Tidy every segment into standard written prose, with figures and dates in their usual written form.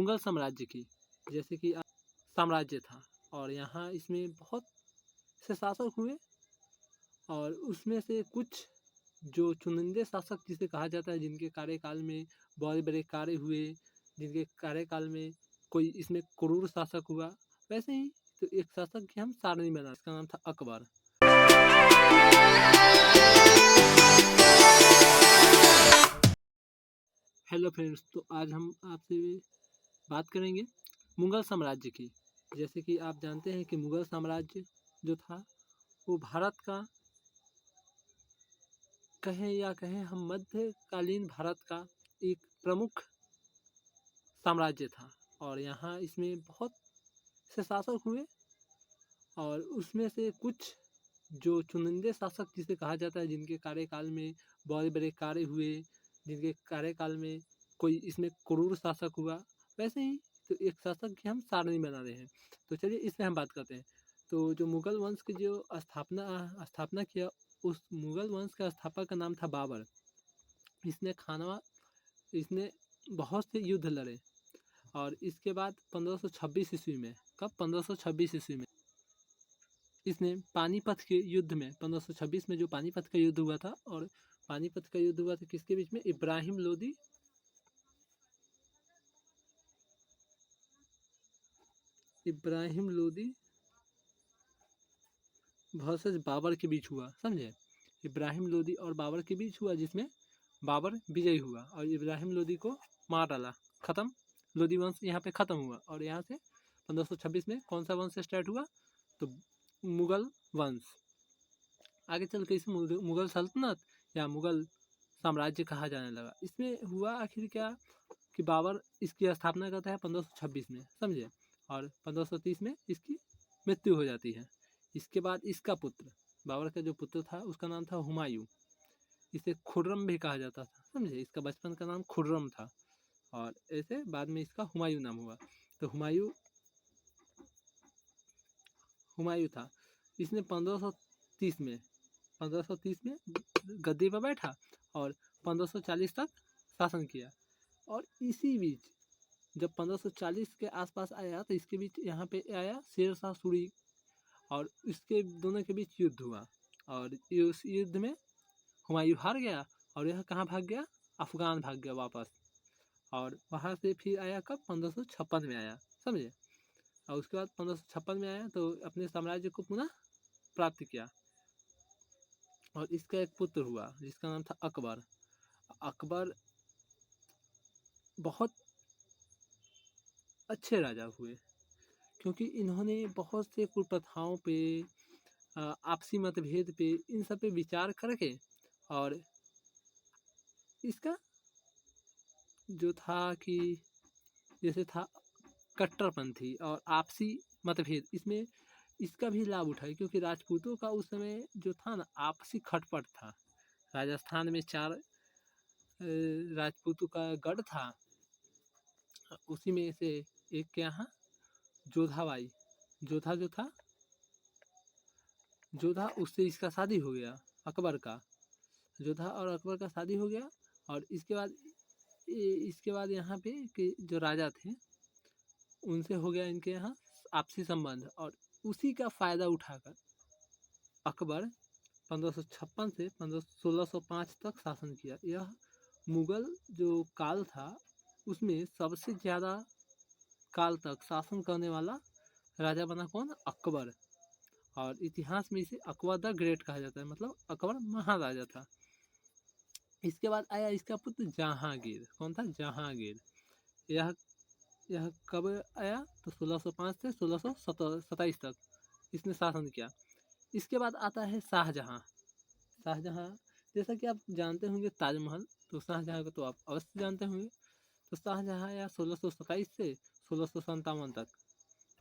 मुगल साम्राज्य की, जैसे कि साम्राज्य था और यहाँ इसमें बहुत से शासक हुए और उसमें से कुछ जो चुनिंदे शासक जिसे कहा जाता है, जिनके कार्यकाल में बड़े बड़े कार्य हुए, जिनके कार्यकाल में कोई इसमें क्रूर शासक हुआ, वैसे ही तो एक शासक की हम सारणी बना, इसका नाम था अकबर। हेलो फ्रेंड्स, तो आज हम आपसे बात करेंगे मुगल साम्राज्य की। जैसे कि आप जानते हैं कि मुगल साम्राज्य जो था वो भारत का कहें हम मध्यकालीन भारत का एक प्रमुख साम्राज्य था और यहाँ इसमें बहुत से शासक हुए और उसमें से कुछ जो चुनिंदे शासक जिसे कहा जाता है, जिनके कार्यकाल में बड़े बड़े कार्य हुए, जिनके कार्यकाल में कोई इसमें क्रूर शासक हुआ, वैसे ही तो एक शासक की हम सारणी बना रहे हैं। तो चलिए इसमें हम बात करते हैं। तो जो मुगल वंश की जो स्थापना किया, उस मुगल वंश का स्थापक का नाम था बाबर। इसने बहुत से युद्ध लड़े और इसके बाद 1526 ईस्वी में, कब 1526 ईस्वी में इसने पानीपत के युद्ध में, 1526 में जो पानीपत का युद्ध हुआ था, और पानीपत का युद्ध हुआ था किसके बीच में? इब्राहिम लोदी वर्सेस बाबर के बीच हुआ, समझे? इब्राहिम लोदी और बाबर के बीच हुआ, जिसमें बाबर विजयी हुआ और इब्राहिम लोदी को मार डाला, खत्म। लोदी वंश यहाँ पे खत्म हुआ और यहाँ से 1526 में कौन सा वंश स्टार्ट हुआ? तो मुगल वंश। आगे चल के इसे मुगल सल्तनत या मुगल साम्राज्य कहा जाने लगा। इसमें हुआ आखिर क्या कि बाबर इसकी स्थापना करता है 1526 में, समझे, और 1530 में इसकी मृत्यु हो जाती है। इसके बाद इसका पुत्र, बाबर का जो पुत्र था उसका नाम था हुमायूं। इसे खुर्रम भी कहा जाता था, समझे, इसका बचपन का नाम खुर्रम था और ऐसे बाद में इसका हुमायूं नाम हुआ। तो हुमायूं था, इसने 1530 में गद्दी पर बैठा और 1540 तक शासन किया। और इसी बीच जब 1540 के आसपास आया तो इसके बीच यहाँ पे आया शेर शाह सूरी और इसके दोनों के बीच युद्ध हुआ और उस युद्ध में हुमायूं हार गया और यह कहाँ भाग गया? अफगान भाग गया वापस। और वहाँ से फिर आया कब? 1556 में आया, समझे। और उसके बाद 1556 में आया तो अपने साम्राज्य को पुनः प्राप्त किया और इसका एक पुत्र हुआ जिसका नाम था अकबर। अकबर बहुत अच्छे राजा हुए क्योंकि इन्होंने बहुत से कुप्रथाओं पे, आपसी मतभेद पे, इन सब पे विचार करके और इसका जो था कि जैसे था कट्टरपंथी और आपसी मतभेद, इसमें इसका भी लाभ उठाए क्योंकि राजपूतों का उस समय जो था ना आपसी खटपट था। राजस्थान में 4 राजपूतों का गढ़ था, उसी में से एक के यहाँ जोधाबाई, जोधा जो था, जोधा, उससे इसका शादी हो गया, अकबर का। जोधा और अकबर का शादी हो गया और इसके बाद यहाँ पे कि जो राजा थे उनसे हो गया इनके यहाँ आपसी संबंध और उसी का फायदा उठाकर अकबर 1556 से 1605 तक शासन किया। यह मुगल जो काल था उसमें सबसे ज़्यादा काल तक शासन करने वाला राजा बना कौन? अकबर। और इतिहास में इसे अकबर द ग्रेट कहा जाता है, मतलब अकबर महाराजा था। इसके बाद आया इसका पुत्र जहांगीर। कौन था? जहांगीर। यह कब आया? तो 1605 से 1627 तक इसने शासन किया। इसके बाद आता है शाहजहां। शाहजहां जैसा कि आप जानते होंगे ताजमहल, तो शाहजहां को तो आप अवश्य जानते होंगे। तो शाहजहां आया 1627 से 1657 तक,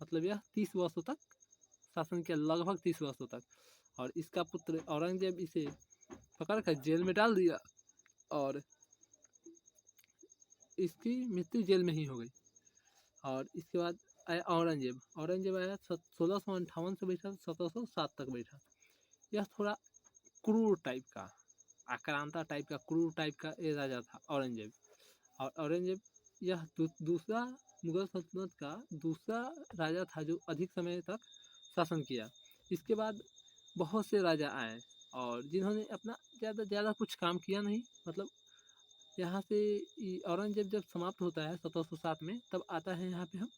मतलब यह 30 वर्षों तक शासन किया, लगभग 30 वर्षों तक। और इसका पुत्र औरंगजेब इसे पकड़ कर जेल में डाल दिया और इसकी मृत्यु जेल में ही हो गई। और इसके बाद आया औरंगजेब आया 1658 से बैठा, 1707 तक बैठा। यह थोड़ा क्रूर टाइप का, आक्रांता टाइप का, क्रूर टाइप का ये राजा था औरंगजेब। और औरंगजेब यह दूसरा मुगल सल्तनत का दूसरा राजा था जो अधिक समय तक शासन किया। इसके बाद बहुत से राजा आए और जिन्होंने अपना ज़्यादा कुछ काम किया नहीं। मतलब यहाँ से औरंगजेब जब समाप्त होता है 1707 में, तब आता है यहाँ पे हम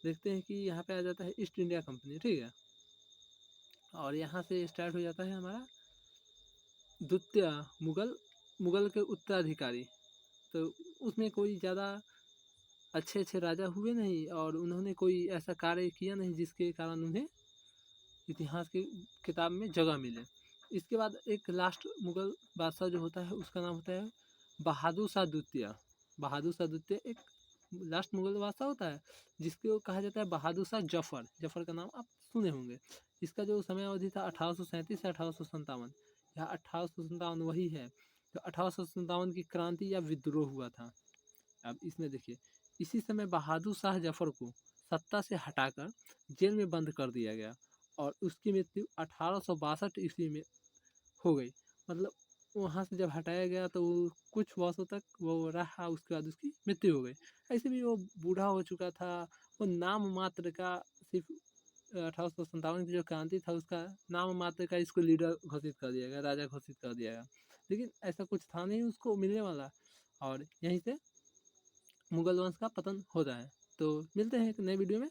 देखते हैं कि यहाँ पे आ जाता है ईस्ट इंडिया कंपनी, ठीक है। और यहाँ से स्टार्ट हो जाता है हमारा द्वितीय मुगल के उत्तराधिकारी। तो उसमें कोई ज़्यादा अच्छे राजा हुए नहीं और उन्होंने कोई ऐसा कार्य किया नहीं जिसके कारण उन्हें इतिहास की किताब में जगह मिले। इसके बाद एक लास्ट मुगल बादशाह जो होता है उसका नाम होता है बहादुर शाह द्वितीय। बहादुर शाह द्वितीय एक लास्ट मुगल बादशाह होता है जिसको कहा जाता है बहादुर शाह जफर। जफर का नाम आप सुने होंगे। इसका जो समय अवधि था 1837 से 1857। यह 1857 वही है तो 1857 की क्रांति या विद्रोह हुआ था। अब इसमें देखिए, इसी समय बहादुर शाह जफर को सत्ता से हटाकर जेल में बंद कर दिया गया और उसकी मृत्यु 1862 ईस्वी में हो गई। मतलब वहाँ से जब हटाया गया तो कुछ वर्षों तक वो रहा, उसके बाद उसकी मृत्यु हो गई। ऐसे भी वो बूढ़ा हो चुका था। वो नाम मात्र का सिर्फ 1857 की जो क्रांति था उसका नाम मात्र का इसको लीडर घोषित कर दिया गया, राजा घोषित कर दिया गया। लेकिन ऐसा कुछ था नहीं उसको मिलने वाला और यहीं से मुगल वंश का पतन होता है। तो मिलते हैं एक नए वीडियो में।